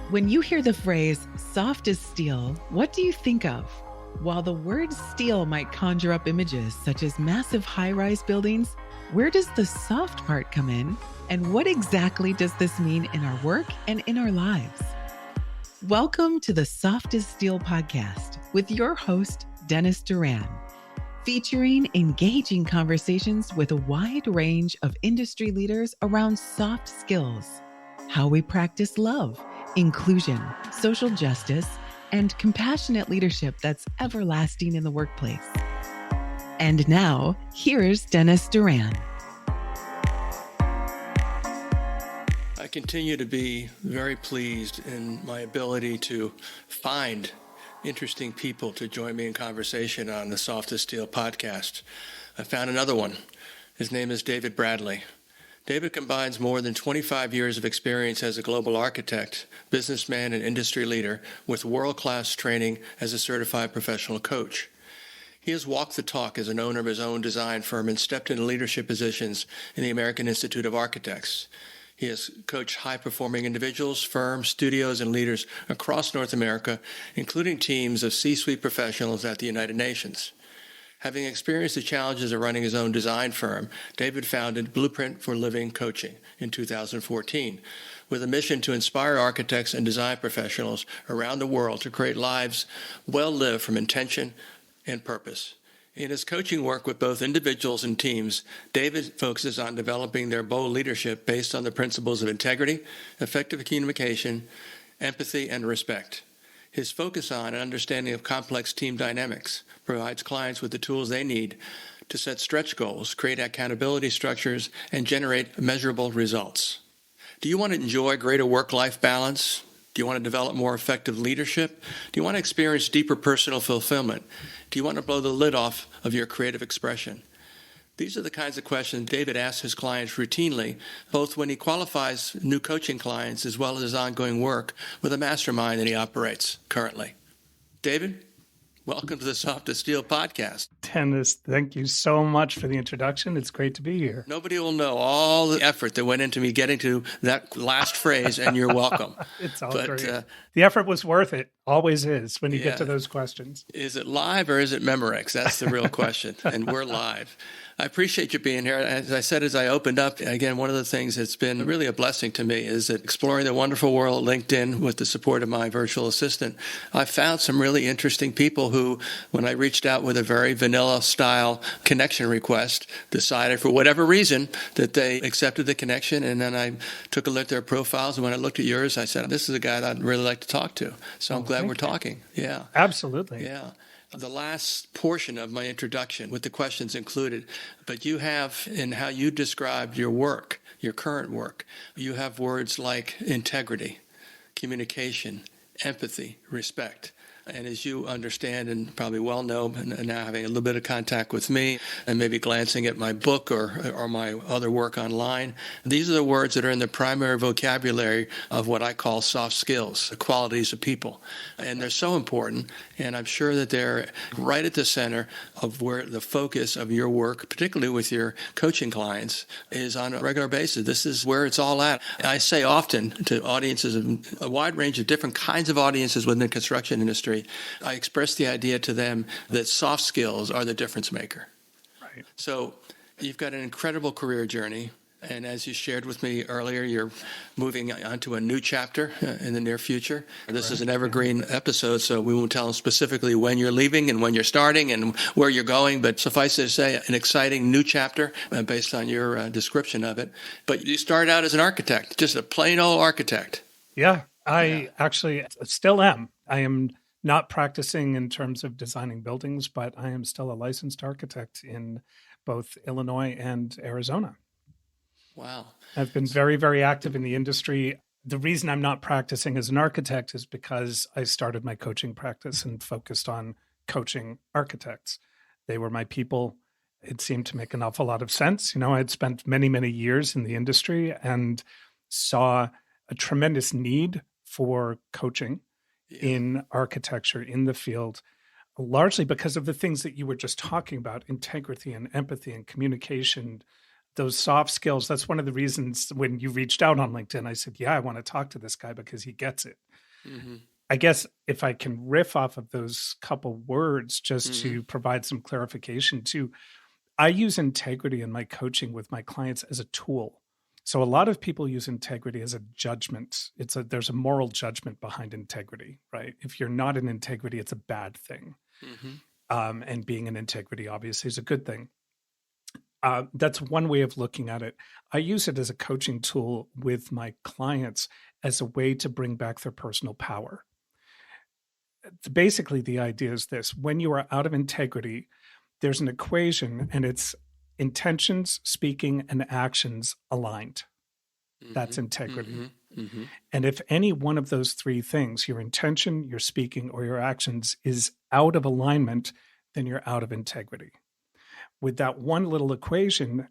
When you hear the phrase soft as steel, what do you think of? While the word steel might conjure up images such as massive high-rise buildings, where does the soft part come in? And what exactly does this mean in our work and in our lives? Welcome to the Soft as Steel podcast with your host, Dennis Doran, featuring engaging conversations with a wide range of industry leaders around soft skills, how we practice love, inclusion, social justice, and compassionate leadership that's everlasting in the workplace. And now, here's Dennis Doran. I continue to be very pleased in my ability to find interesting people to join me in conversation on the Soft as Steel podcast. I found another one. His name is David Bradley. David combines more than 25 years of experience as a global architect, businessman, and industry leader with world-class training as a certified professional coach. He has walked the talk as an owner of his own design firm and stepped into leadership positions in the American Institute of Architects. He has coached high-performing individuals, firms, studios, and leaders across North America, including teams of C-suite professionals at the United Nations. Having experienced the challenges of running his own design firm, David founded Blueprint for Living Coaching in 2014, with a mission to inspire architects and design professionals around the world to create lives well lived from intention and purpose. In his coaching work with both individuals and teams, David focuses on developing their bold leadership based on the principles of integrity, effective communication, empathy, and respect. His focus on and understanding of complex team dynamics provides clients with the tools they need to set stretch goals, create accountability structures, and generate measurable results. Do you want to enjoy greater work-life balance? Do you want to develop more effective leadership? Do you want to experience deeper personal fulfillment? Do you want to blow the lid off of your creative expression? These are the kinds of questions David asks his clients routinely, both when he qualifies new coaching clients as well as his ongoing work with a mastermind that he operates currently. David, welcome to the Soft as Steel podcast. Dennis, thank you so much for the introduction. It's great to be here. Nobody will know all the effort that went into me getting to that last phrase, and you're welcome. It's all great. The effort was worth it. Always is when you get to those questions. Is it live or is it Memorex? That's the real question, and we're live. I appreciate you being here. As I said, as I opened up, again, one of the things that's been really a blessing to me is that exploring the wonderful world of LinkedIn with the support of my virtual assistant, I found some really interesting people who, when I reached out with a very vanilla style connection request, decided for whatever reason that they accepted the connection. And then I took a look at their profiles. And when I looked at yours, I said, this is a guy that I'd really like to talk to. So I'm glad we're talking. Yeah. Absolutely. Yeah. The last portion of my introduction with the questions included, but you have, in how you described your work, your current work, you have words like integrity, communication, empathy, respect. And as you understand and probably well know, and now having a little bit of contact with me and maybe glancing at my book or my other work online, these are the words that are in the primary vocabulary of what I call soft skills, the qualities of people. And they're so important, and I'm sure that they're right at the center of where the focus of your work, particularly with your coaching clients, is on a regular basis. This is where it's all at. I say often to audiences, a wide range of different kinds of audiences within the construction industry, I express the idea to them that soft skills are the difference maker. Right. So you've got an incredible career journey. And as you shared with me earlier, you're moving on to a new chapter in the near future. This is an evergreen episode, so we won't tell them specifically when you're leaving and when you're starting and where you're going. But suffice it to say, an exciting new chapter based on your description of it. But you started out as an architect, just a plain old architect. Yeah, I actually still am. I am not practicing in terms of designing buildings, but I am still a licensed architect in both Illinois and Arizona. Wow. I've been very, very active in the industry. The reason I'm not practicing as an architect is because I started my coaching practice and focused on coaching architects. They were my people. It seemed to make an awful lot of sense. You know, I'd spent many, many years in the industry and saw a tremendous need for coaching in architecture, in the field, largely because of the things that you were just talking about, integrity and empathy and communication, those soft skills, that's one of the reasons when you reached out on LinkedIn, I said, yeah, I want to talk to this guy because he gets it. Mm-hmm. I guess if I can riff off of those couple words just to provide some clarification too, I use integrity in my coaching with my clients as a tool. So a lot of people use integrity as a judgment. There's a moral judgment behind integrity, right? If you're not in integrity, it's a bad thing. And being in integrity obviously is a good thing. That's one way of looking at it. I use it as a coaching tool with my clients as a way to bring back their personal power. Basically, the idea is this: when you are out of integrity, there's an equation, and it's intentions, speaking, and actions aligned. That's integrity. And if any one of those three things, your intention, your speaking, or your actions, is out of alignment, then you're out of integrity. With that one little equation,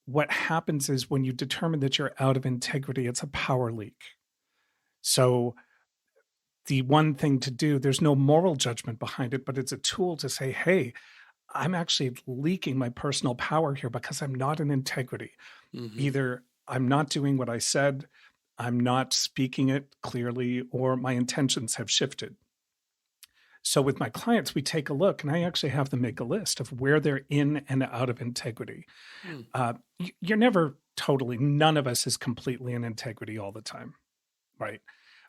what happens is when you determine that you're out of integrity, it's a power leak. So the one thing to do, there's no moral judgment behind it, but it's a tool to say, hey, I'm actually leaking my personal power here because I'm not in integrity. Either I'm not doing what I said, I'm not speaking it clearly, or my intentions have shifted. So with my clients, we take a look, and I actually have them make a list of where they're in and out of integrity. You're never totally, none of us is completely in integrity all the time, right?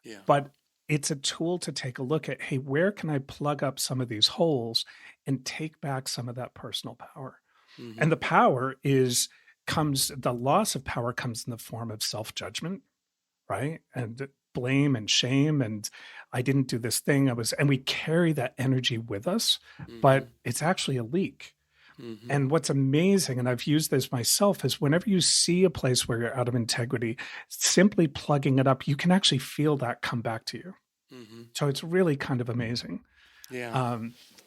Yeah. But it's a tool to take a look at, hey, where can I plug up some of these holes and take back some of that personal power? And the power the loss of power comes in the form of self-judgment, right? And blame and shame, and I didn't do this thing. And we carry that energy with us, but it's actually a leak. And what's amazing, and I've used this myself, is whenever you see a place where you're out of integrity, simply plugging it up, you can actually feel that come back to you. So it's really kind of amazing. Yeah.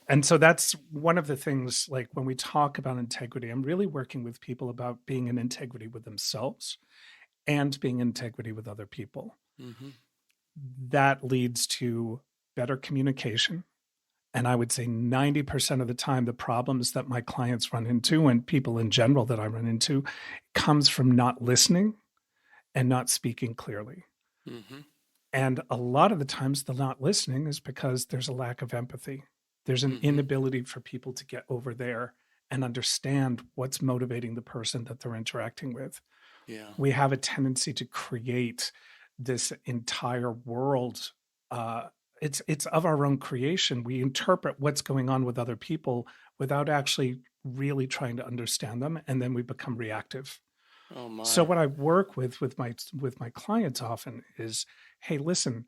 And so that's one of the things, like when we talk about integrity, I'm really working with people about being in integrity with themselves and being in integrity with other people. That leads to better communication. And I would say 90% of the time, the problems that my clients run into, and people in general that I run into, comes from not listening and not speaking clearly. And a lot of the times the not listening is because there's a lack of empathy. There's an inability for people to get over there and understand what's motivating the person that they're interacting with. Yeah. We have a tendency to create this entire world. It's of our own creation. We interpret what's going on with other people without actually really trying to understand them, and then we become reactive. Oh my. So what I work with my clients often is, hey, listen,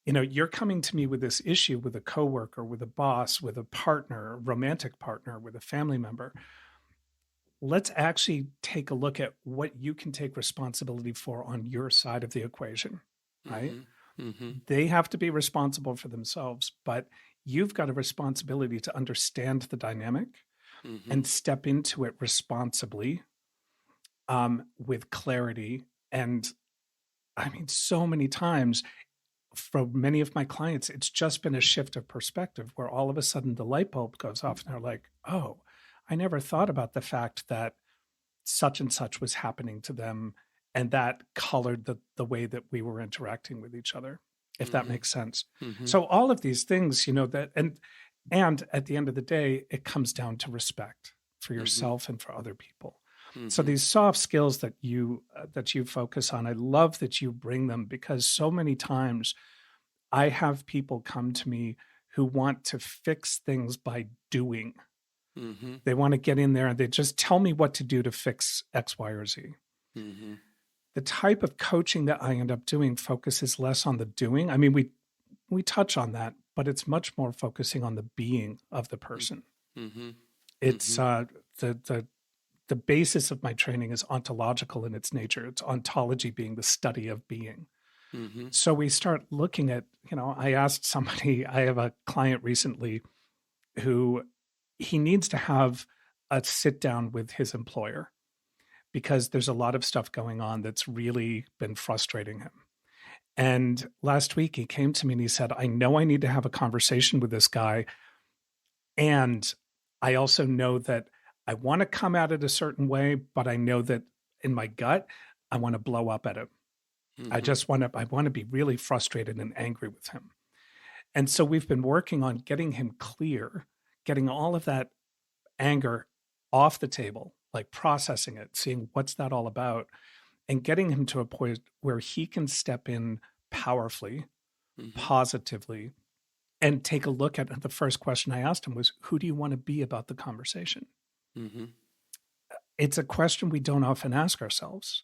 you're coming to me with this issue with a coworker, with a boss, with a partner, a romantic partner, with a family member. Let's actually take a look at what you can take responsibility for on your side of the equation, right? They have to be responsible for themselves, but you've got a responsibility to understand the dynamic and step into it responsibly, with clarity. And I mean, so many times for many of my clients, it's just been a shift of perspective where all of a sudden the light bulb goes off and they're like, oh, I never thought about the fact that such and such was happening to them. And that colored the way that we were interacting with each other, if that makes sense. So all of these things, that, and at the end of the day, it comes down to respect for yourself and for other people. So these soft skills that you focus on, I love that you bring them, because so many times I have people come to me who want to fix things by doing. They want to get in there and they just tell me what to do to fix X, Y, or Z. The type of coaching that I end up doing focuses less on the doing. I mean, we touch on that, but it's much more focusing on the being of the person. It's the basis of my training is ontological in its nature. It's ontology being the study of being. So we start looking at, I asked somebody, I have a client recently who he needs to have a sit down with his employer because there's a lot of stuff going on that's really been frustrating him. And last week he came to me and he said, I know I need to have a conversation with this guy. And I also know that I want to come at it a certain way, but I know that in my gut, I want to blow up at him. Mm-hmm. I want to be really frustrated and angry with him. And so we've been working on getting him clear, getting all of that anger off the table, like processing it, seeing what's that all about, and getting him to a point where he can step in powerfully, Mm-hmm. positively, and take a look at the first question I asked him was, who do you want to be about the conversation? Mm-hmm. It's a question we don't often ask ourselves.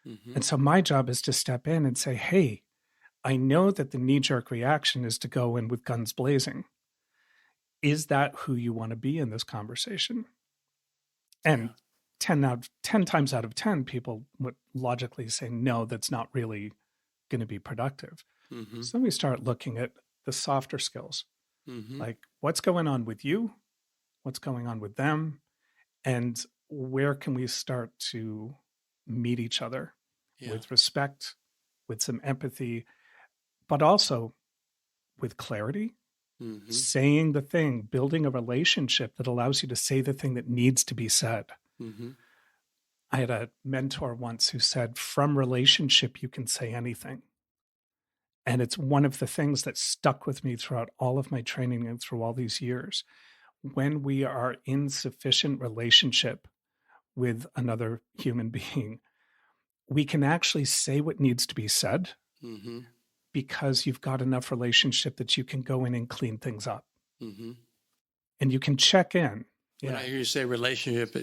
Mm-hmm. And so my job is to step in and say, hey, I know that the knee-jerk reaction is to go in with guns blazing. Is that who you want to be in this conversation? And 10 times out of 10, people would logically say, no, that's not really going to be productive. Mm-hmm. So then we start looking at the softer skills, Mm-hmm. like what's going on with you, what's going on with them, and where can we start to meet each other with respect, with some empathy, but also with clarity, Mm-hmm. saying the thing, building a relationship that allows you to say the thing that needs to be said. Mm-hmm. I had a mentor once who said, from relationship, you can say anything. And it's one of the things that stuck with me throughout all of my training and through all these years. When we are in sufficient relationship with another human being, we can actually say what needs to be said Mm-hmm. because you've got enough relationship that you can go in and clean things up. Mm-hmm. And you can check in. When I hear you say relationship,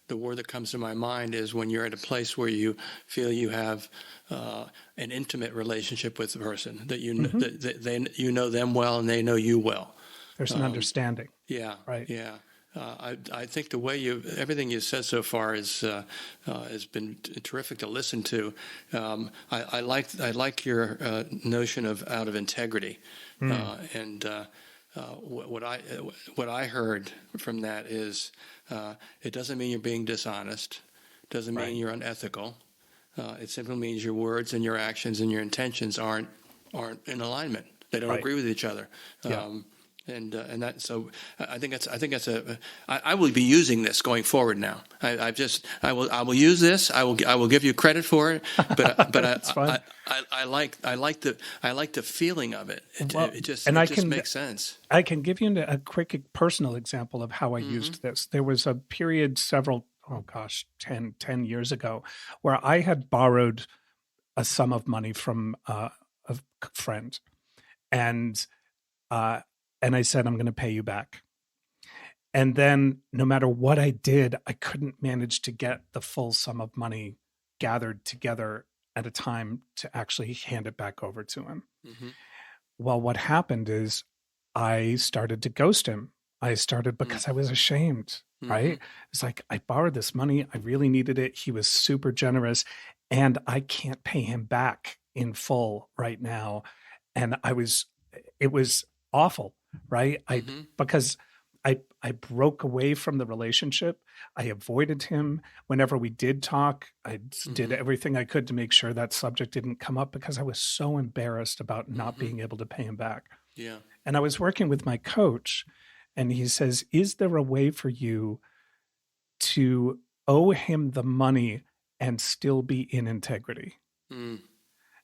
the word that comes to my mind is when you're at a place where you feel you have an intimate relationship with the person, that you know, you know them well and they know you well. There's an understanding. Yeah. Right. Yeah. I think the way everything you've said so far has been terrific to listen to. I like your notion of out of integrity, and what I heard from that is it doesn't mean you're being dishonest, doesn't mean you're unethical. It simply means your words and your actions and your intentions aren't in alignment. They don't agree with each other. And that, so I think that's I will be using this going forward now. I will use this. I will give you credit for it. But I like the feeling of it. It just makes sense. I can give you a quick personal example of how I used this. There was a period 10 years ago where I had borrowed a sum of money from a friend, and I said, I'm going to pay you back. And then no matter what I did, I couldn't manage to get the full sum of money gathered together at a time to actually hand it back over to him. Mm-hmm. Well, what happened is I started to ghost him. I started because I was ashamed, right? It's like, I borrowed this money. I really needed it. He was super generous and I can't pay him back in full right now. And it was awful, right? Because I broke away from the relationship. I avoided him whenever we did talk. I did everything I could to make sure that subject didn't come up because I was so embarrassed about not being able to pay him back. Yeah. And I was working with my coach and he says, is there a way for you to owe him the money and still be in integrity? And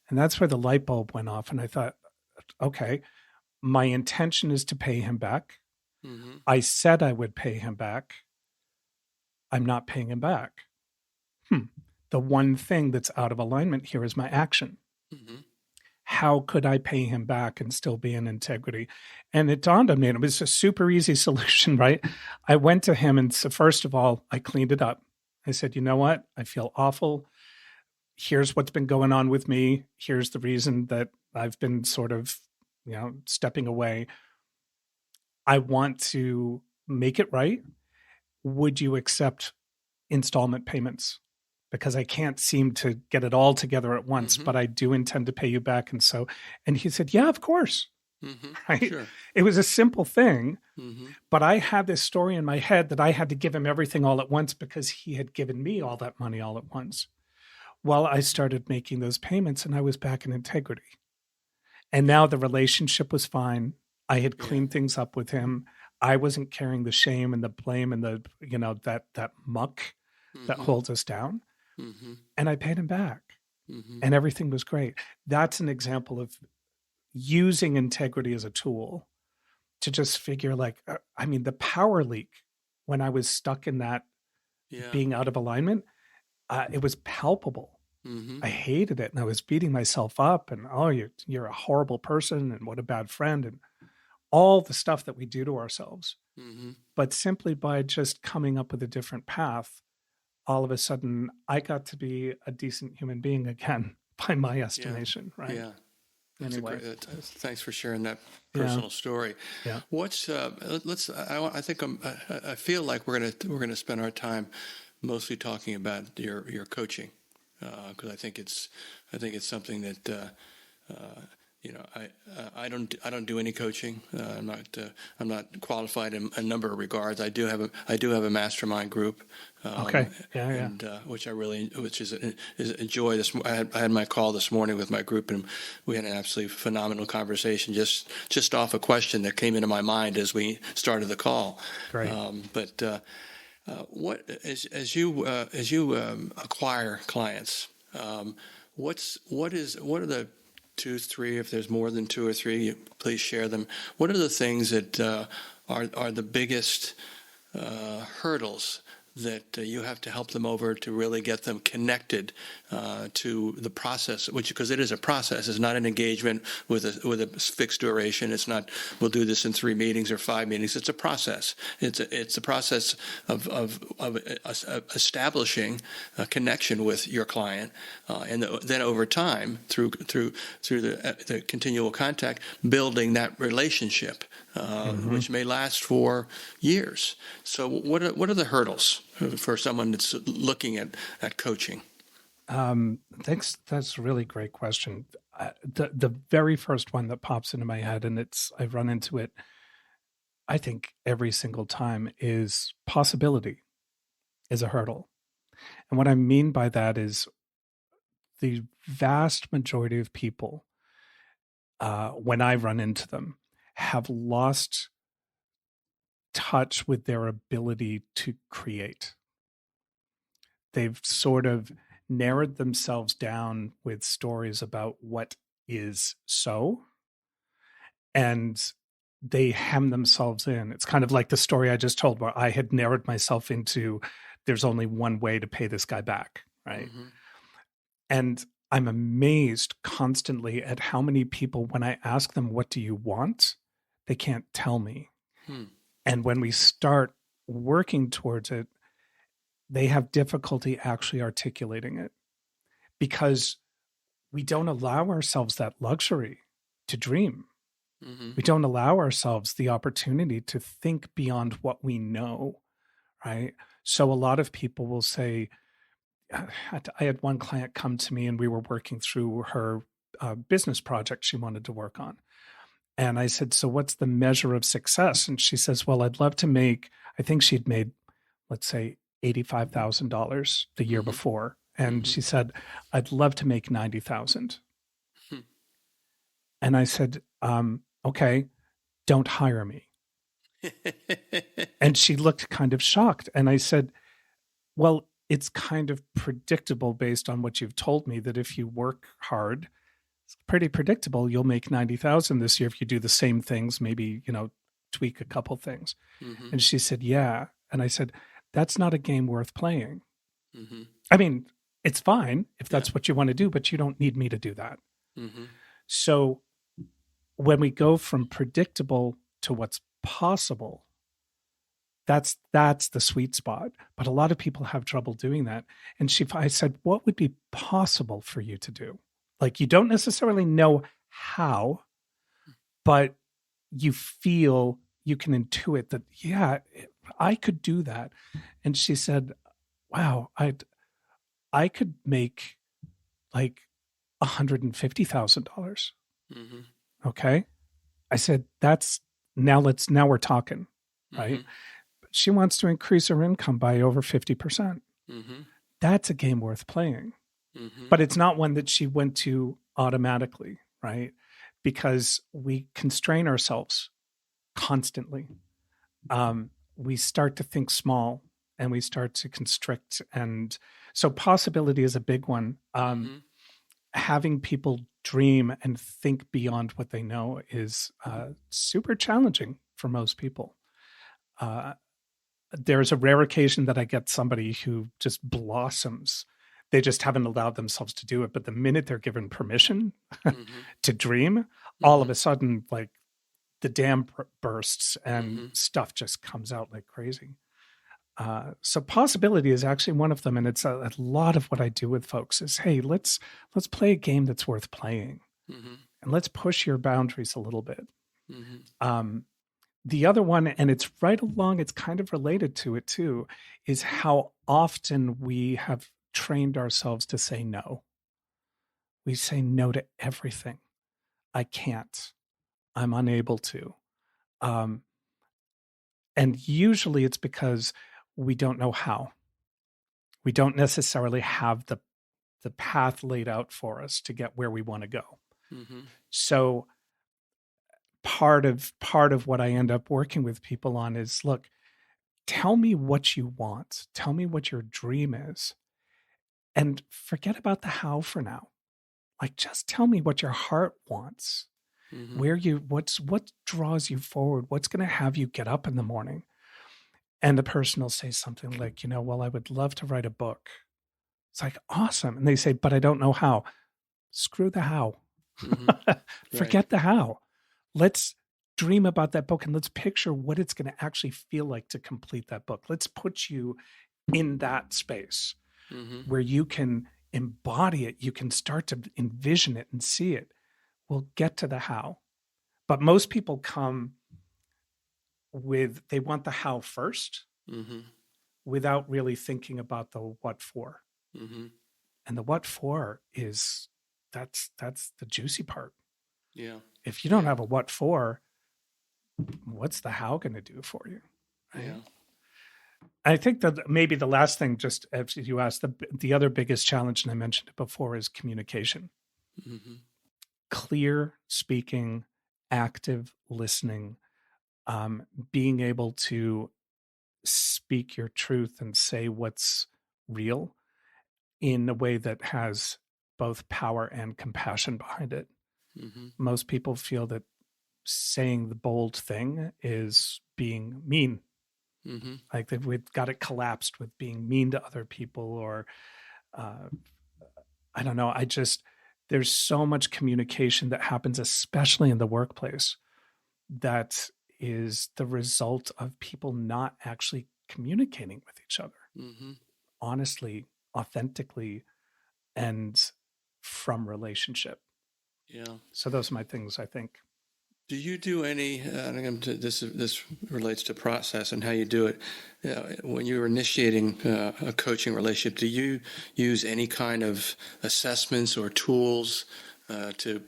that's where the light bulb went off. And I thought, okay, my intention is to pay him back. I said I would pay him back. I'm not paying him back. The one thing that's out of alignment here is my action. How could I pay him back and still be in integrity? And it dawned on me, and it was a super easy solution, right? I went to him and so first of all, I cleaned it up. I said, you know what? I feel awful. Here's what's been going on with me. Here's the reason that I've been sort of, stepping away. I want to make it right. Would you accept installment payments? Because I can't seem to get it all together at once, but I do intend to pay you back. And he said, yeah, of course. Right? Sure. It was a simple thing, but I had this story in my head that I had to give him everything all at once because he had given me all that money all at once. Well, I started making those payments and I was back in integrity. And now the relationship was fine. I had cleaned things up with him. I wasn't carrying the shame and the blame and the, that muck that holds us down. Mm-hmm. And I paid him back, Mm-hmm. and everything was great. That's an example of using integrity as a tool to just figure like, I mean, the power leak when I was stuck in that Yeah. being out of alignment, it was palpable. Mm-hmm. I hated it, and I was beating myself up and, oh, you're a horrible person and what a bad friend and all the stuff that we do to ourselves. Mm-hmm. But simply by just coming up with a different path, all of a sudden I got to be a decent human being again by my estimation. Yeah. Right. Yeah. That's Anyway. Thanks for sharing that personal story. Yeah. What's let's? I think I feel like we're gonna spend our time mostly talking about your coaching, because I think it's something that I don't do any coaching. I'm not qualified in a number of regards. I do have a mastermind group. Okay. Yeah. And which is a joy. I had my call this morning with my group, and we had an absolutely phenomenal conversation just off a question that came into my mind as we started the call. Great. What as you acquire clients, what are the 2, 3, if there's more than 2 or 3, please share them. What are the things that are the biggest hurdles that you have to help them over to really get them connected to the process, because it is a process. It's not an engagement with a fixed duration. It's not, we'll do this in 3 meetings or 5 meetings. It's a process. It's a process of establishing a connection with your client, and then over time through the continual contact, building that relationship, which may last for years. So what are the hurdles for someone that's looking at coaching? Thanks. That's a really great question. The very first one that pops into my head, and I've run into it, I think every single time, is possibility is a hurdle. And what I mean by that is the vast majority of people, when I run into them, have lost touch with their ability to create. They've sort of narrowed themselves down with stories about what is so, and they hem themselves in. It's kind of like the story I just told where I had narrowed myself into there's only one way to pay this guy back, right? Mm-hmm. And I'm amazed constantly at how many people, when I ask them, what do you want? They can't tell me. And when we start working towards it, they have difficulty actually articulating it because we don't allow ourselves that luxury to dream. Mm-hmm. We don't allow ourselves the opportunity to think beyond what we know, right? So a lot of people will say, I had one client come to me and we were working through her business project she wanted to work on. And I said, so what's the measure of success? And she says, well, I'd love to make, I think she'd made, let's say, $85,000 the year before. And she said, I'd love to make 90,000. And I said, okay, don't hire me. And she looked kind of shocked. And I said, well, it's kind of predictable based on what you've told me that if you work hard, it's pretty predictable. You'll make 90,000 this year if you do the same things, maybe, tweak a couple things. Mm-hmm. And she said, yeah. And I said, that's not a game worth playing. Mm-hmm. I mean, it's fine if that's what you want to do, but you don't need me to do that. Mm-hmm. So when we go from predictable to what's possible, that's the sweet spot. But a lot of people have trouble doing that. And I said, what would be possible for you to do? Like, you don't necessarily know how, but you feel, you can intuit that, yeah, I could do that. And she said, wow, I could make like $150,000. Mm-hmm. Okay. I said, now we're talking, right? Mm-hmm. She wants to increase her income by over 50%. Mm-hmm. That's a game worth playing. Mm-hmm. But it's not one that she went to automatically, right? Because we constrain ourselves constantly. We start to think small and we start to constrict. And so possibility is a big one. Having people dream and think beyond what they know is super challenging for most people. There's a rare occasion that I get somebody who just blossoms. They just haven't allowed themselves to do it. But the minute they're given permission to dream, all of a sudden, like the dam bursts and stuff just comes out like crazy. So possibility is actually one of them. And it's a lot of what I do with folks is, hey, let's play a game that's worth playing. And let's push your boundaries a little bit. The other one, and it's right along, it's kind of related to it too, is how often we have trained ourselves to say no. We say no to everything. I can't. I'm unable to. And usually it's because we don't know how. We don't necessarily have the path laid out for us to get where we want to go. So part of what I end up working with people on is, look, tell me what you want. Tell me what your dream is. And forget about the how for now. Like, just tell me what your heart wants. What draws you forward? What's going to have you get up in the morning? And the person will say something like, well, I would love to write a book. It's like, awesome. And they say, but I don't know how. Screw the how. Forget the how. Let's dream about that book and let's picture what it's going to actually feel like to complete that book. Let's put you in that space where you can embody it. You can start to envision it and see it. We'll get to the how. But most people come they want the how first without really thinking about the what for. And the what for is, that's the juicy part. Yeah. If you don't have a what for, what's the how going to do for you? Right? Yeah. I think that maybe the last thing, just as you asked, the other biggest challenge, and I mentioned it before, is communication. Clear speaking, active listening, being able to speak your truth and say what's real in a way that has both power and compassion behind it. Most people feel that saying the bold thing is being mean. Like we've got it collapsed with being mean to other people, or I don't know. There's so much communication that happens, especially in the workplace, that is the result of people not actually communicating with each other honestly, authentically, and from relationship. Yeah. So those are my things, I think. Do you do any, this relates to process and how you do it, when you're initiating a coaching relationship, do you use any kind of assessments or tools to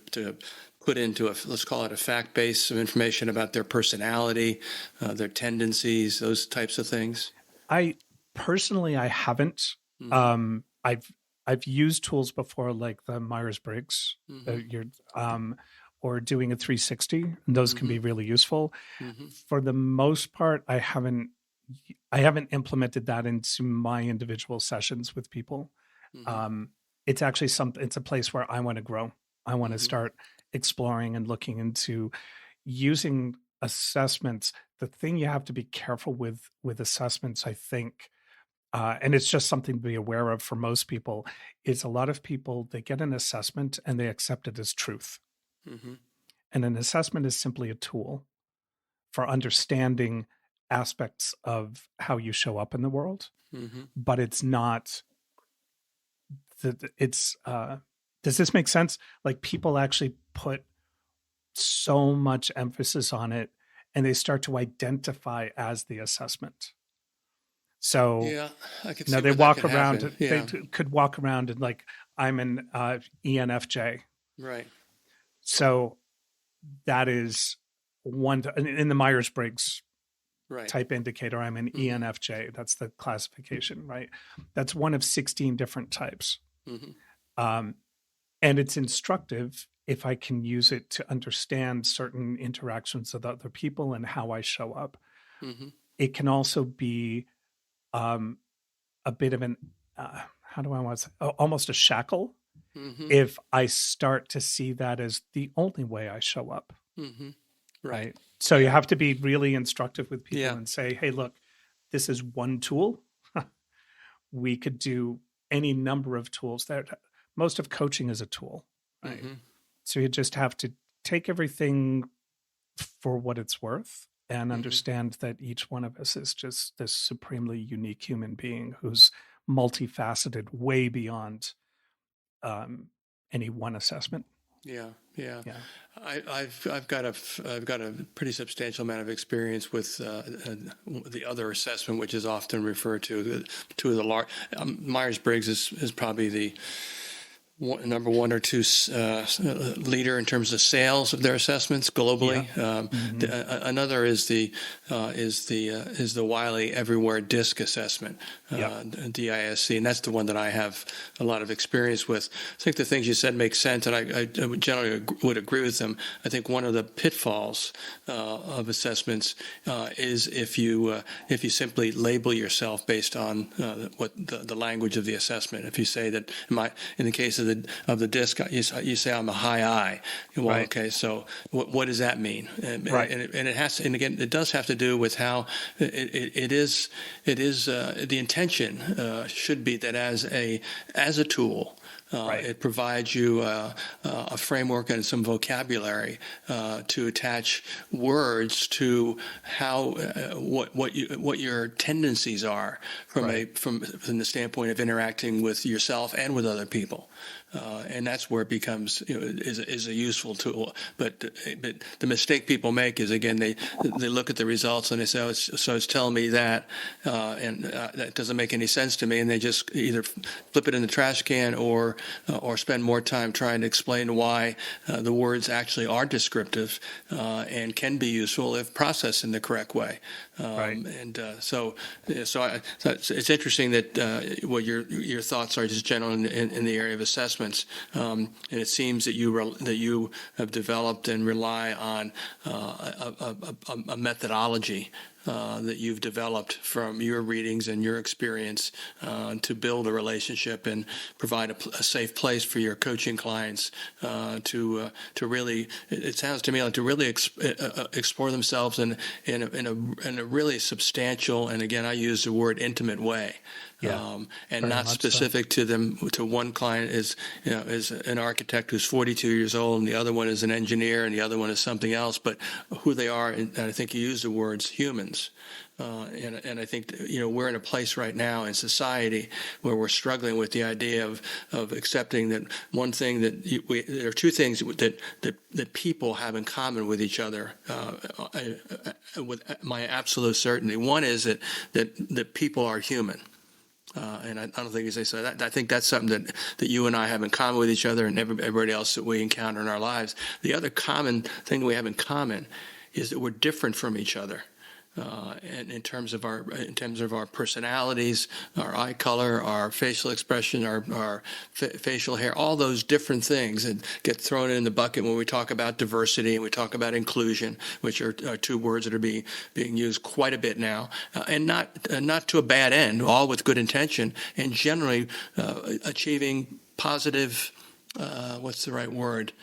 put into let's call it a fact base of information about their personality, their tendencies, those types of things? I haven't. I've used tools before, like the Myers-Briggs, or doing a 360, and those can be really useful. For the most part, I haven't implemented that into my individual sessions with people. It's actually it's a place where I want to grow. I want to start exploring and looking into using assessments. The thing you have to be careful with assessments, I think, and it's just something to be aware of for most people, is a lot of people, they get an assessment and they accept it as truth. And an assessment is simply a tool for understanding aspects of how you show up in the world, but it's not. Does this make sense? Like, people actually put so much emphasis on it, and they start to identify as the assessment. So yeah, I can see they walk around. Happen. Yeah. They could walk around and like, I'm an ENFJ. Right. So that is one in the Myers-Briggs type indicator. I'm an ENFJ. That's the classification, right? That's one of 16 different types. And it's instructive if I can use it to understand certain interactions with other people and how I show up. It can also be um, a bit of an, how do I want to say, almost a shackle Mm-hmm. if I start to see that as the only way I show up. Mm-hmm. Right. So you have to be really instructive with people Yeah. and say, hey, look, this is one tool. We could do any number of tools. That most of coaching is a tool, right? Mm-hmm. So you just have to take everything for what it's worth and Mm-hmm. understand that each one of us is just this supremely unique human being who's multifaceted way beyond any one assessment. Yeah, yeah. Yeah. I've got a pretty substantial amount of experience with the other assessment, which is often referred to the large. Myers-Briggs is probably the number one or two leader in terms of sales of their assessments globally. Yeah. Another is the Wiley Everywhere DISC assessment, DISC, and that's the one that I have a lot of experience with. I think the things you said make sense, and I generally would agree with them. I think one of the pitfalls of assessments is if you simply label yourself based on what the language of the assessment. If you say that in the case of the disc, you say I'm a high I. Well, right. Okay, so what does that mean? Right. And it has to, and again, it does have to do with how it is the intention should be that as a tool. Right. It provides you a framework and some vocabulary to attach words to how what your tendencies are from the standpoint of interacting with yourself and with other people. And that's where it becomes is a useful tool. But the mistake people make is, again, they look at the results and they say, it's telling me that, and that doesn't make any sense to me, and they just either flip it in the trash can or spend more time trying to explain why the words actually are descriptive and can be useful if processed in the correct way. And so it's interesting that what your thoughts are just general in the area of assessments, and it seems that you have developed and rely on a methodology that you've developed from your readings and your experience to build a relationship and provide a safe place for your coaching clients to really, it sounds to me like, to really explore themselves in a really substantial, and again I use the word intimate way. And not specific to them. To one client is an architect who's 42 years old, and the other one is an engineer, and the other one is something else. But who they are, and I think you use the words humans. And I think we're in a place right now in society where we're struggling with the idea of accepting that one thing there are two things that people have in common with each other with my absolute certainty. One is that people are human. And I don't think as I say that. I think that's something that you and I have in common with each other, and everybody else that we encounter in our lives. The other common thing we have in common is that we're different from each other. And in terms of our personalities, our eye color, our facial expression, our facial hair, all those different things that get thrown in the bucket when we talk about diversity and we talk about inclusion, which are two words that are being used quite a bit now, and not to a bad end, all with good intention, and generally achieving positive. What's the right word?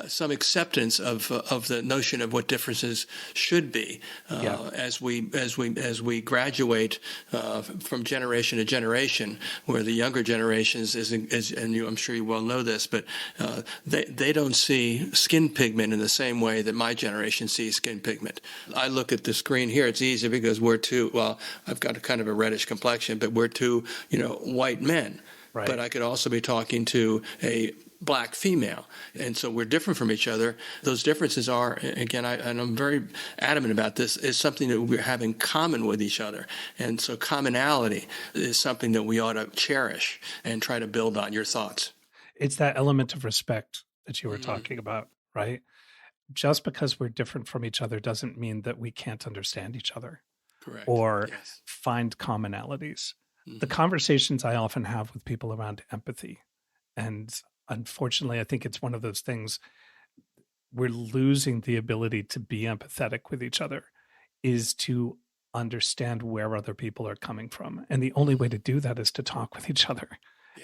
Some acceptance of the notion of what differences should be as we graduate from generation to generation, where the younger generations I'm sure you well know this, but they don't see skin pigment in the same way that my generation sees skin pigment. I look at the screen here; it's easy because I've got a kind of a reddish complexion, but we're two white men. Right. But I could also be talking to a black female, and so we're different from each other. Those differences are, again, and I'm very adamant about this, is something that we have in common with each other. And so commonality is something that we ought to cherish and try to build on. Your thoughts? It's that element of respect that you were talking about, right? Just because we're different from each other doesn't mean that we can't understand each other. Correct. Or find commonalities. The conversations I often have with people around empathy, and unfortunately, I think it's one of those things we're losing the ability to be empathetic with each other, is to understand where other people are coming from. And the only way to do that is to talk with each other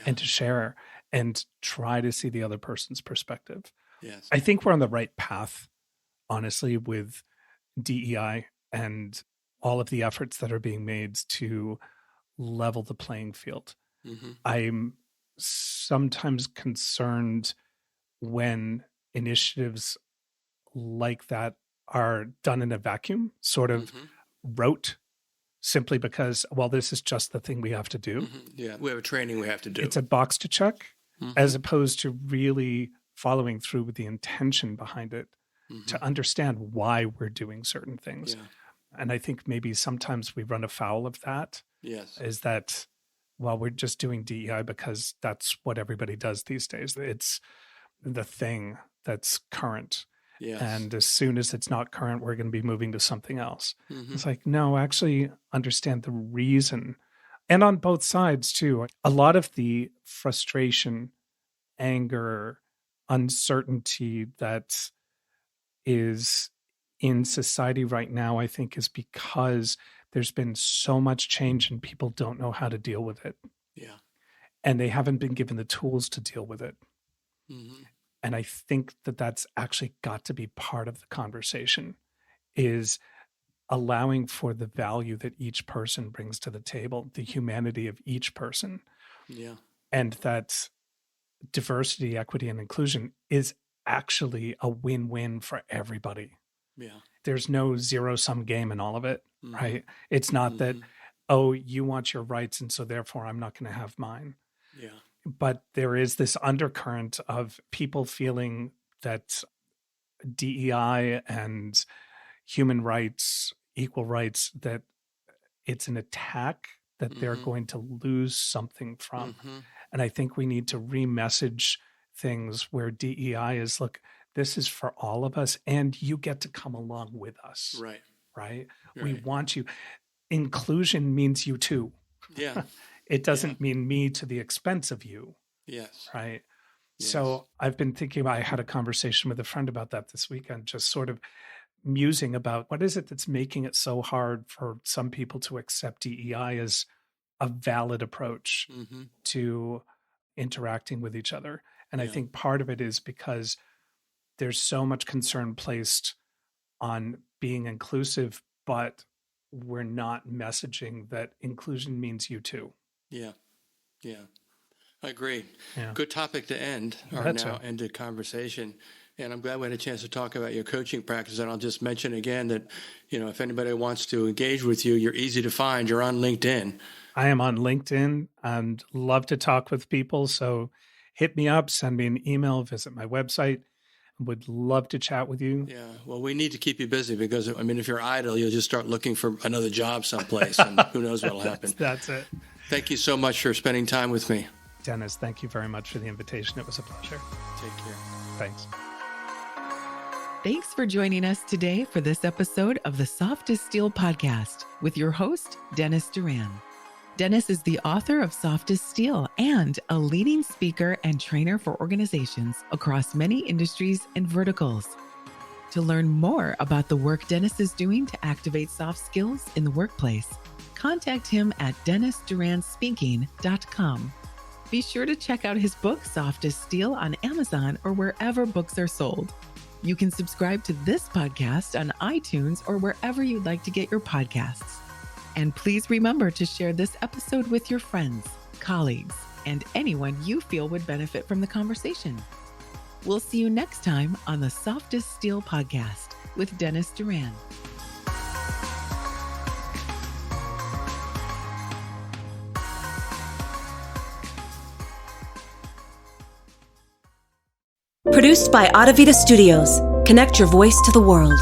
and to share and try to see the other person's perspective. Yes. I think we're on the right path, honestly, with DEI and all of the efforts that are being made to level the playing field. Mm-hmm. I'm sometimes concerned when initiatives like that are done in a vacuum, sort of rote, simply because, well, this is just the thing we have to do. Mm-hmm. Yeah, we have a training we have to do. It's a box to check, as opposed to really following through with the intention behind it to understand why we're doing certain things. Yeah. And I think maybe sometimes we run afoul of that. Yes. Is that, well, we're just doing DEI because that's what everybody does these days. It's the thing that's current. Yes. And as soon as it's not current, we're going to be moving to something else. Mm-hmm. It's like, no, actually understand the reason. And on both sides, too. A lot of the frustration, anger, uncertainty that is in society right now, I think, is because there's been so much change and people don't know how to deal with it. Yeah. And they haven't been given the tools to deal with it. Mm-hmm. And I think that that's actually got to be part of the conversation, is allowing for the value that each person brings to the table, the humanity of each person. Yeah. And that diversity, equity, and inclusion is actually a win-win for everybody. Yeah. There's no zero-sum game in all of it, right? It's not that, oh, you want your rights, and so therefore I'm not going to have mine. Yeah. But there is this undercurrent of people feeling that DEI and human rights, equal rights, that it's an attack that they're going to lose something from. And I think we need to re-message things where DEI is, look, this is for all of us, and you get to come along with us. Right. Right? We want you. Inclusion means you too. Yeah. It doesn't mean me to the expense of you. Yes. Right. Yes. So I've been thinking about, I had a conversation with a friend about that this weekend, just sort of musing about what is it that's making it so hard for some people to accept DEI as a valid approach to interacting with each other. And I think part of it is because there's so much concern placed on being inclusive, but we're not messaging that inclusion means you too. Yeah. Yeah. I agree. Yeah. Good topic to end our now ended conversation. And I'm glad we had a chance to talk about your coaching practice. And I'll just mention again that, if anybody wants to engage with you, you're easy to find. You're on LinkedIn. I am on LinkedIn and love to talk with people. So hit me up, send me an email, visit my website. Would love to chat with you. Yeah. Well, we need to keep you busy because, if you're idle, you'll just start looking for another job someplace and who knows what'll happen. That's it. Thank you so much for spending time with me. Dennis, thank you very much for the invitation. It was a pleasure. Take care. Thanks. Thanks for joining us today for this episode of the Soft as Steel podcast with your host, Dennis Doran. Dennis is the author of Soft as Steel and a leading speaker and trainer for organizations across many industries and verticals. To learn more about the work Dennis is doing to activate soft skills in the workplace, contact him at dennisduranspeaking.com. Be sure to check out his book, Soft as Steel, on Amazon or wherever books are sold. You can subscribe to this podcast on iTunes or wherever you'd like to get your podcasts. And please remember to share this episode with your friends, colleagues, and anyone you feel would benefit from the conversation. We'll see you next time on the Soft as Steel podcast with Dennis Doran. Produced by Audavita Studios. Connect your voice to the world.